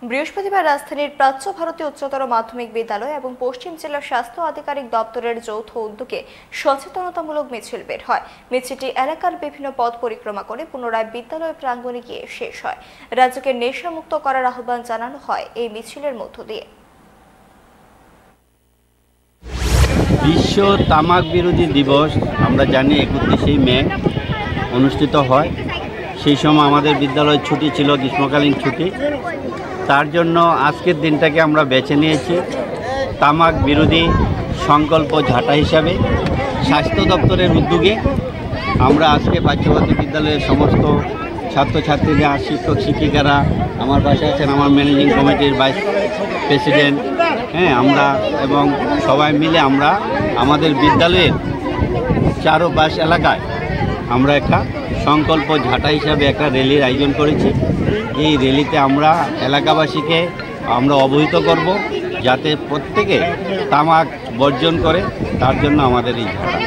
বৃহস্পতিবার রাজধানীর প্রাচ্য ভারতীয় উচ্চতর মাধ্যমিক বিদ্যালয় এবং পশ্চিম জেলা স্বাস্থ্য আধিকারিক দপ্তরের যৌথ উদ্যোগে সচেতনতামূলক মিছিল বের হয়। মিছিলটি এলাকার বিভিন্ন পথ পরিক্রমা করে পুনরায় বিদ্যালয় প্রাঙ্গণে গিয়ে শেষ হয়। রাজ্যকে নেশামুক্ত করার আহ্বান জানানো হয় এই মিছিলের মধ্য দিয়ে। বিশ্ব তামাক বিরোধী দিবস আমরা জানি 31শে মে অনুষ্ঠিত হয়। সেই সময় আমাদের বিদ্যালয় ছুটি ছিল, গ্রীষ্মকালীন ছুটি। তার জন্য আজকের দিনটাকে আমরা বেছে নিয়েছি তামাক বিরোধী সংকল্প ঝাঁটা হিসাবে। স্বাস্থ্য দপ্তরের উদ্যোগে আমরা আজকে প্রাচ্যভারতী বিদ্যালয়ের সমস্ত ছাত্রছাত্রীরা, শিক্ষক শিক্ষিকারা, আমার পাশে আছেন আমার ম্যানেজিং কমিটির ভাইস প্রেসিডেন্ট, আমরা এবং সবাই মিলে আমরা আমাদের বিদ্যালয়ের চারপাশ এলাকায় আমরা একটা সংকল্প ঝাঁটা হিসাবে একটা র্যালির আয়োজন করেছি। এই র্যালিতে আমরা এলাকাবাসীকে আমরা অবহিত করব যাতে প্রত্যেকে তামাক বর্জন করে, তার জন্য আমাদের এই ঝাঁটা।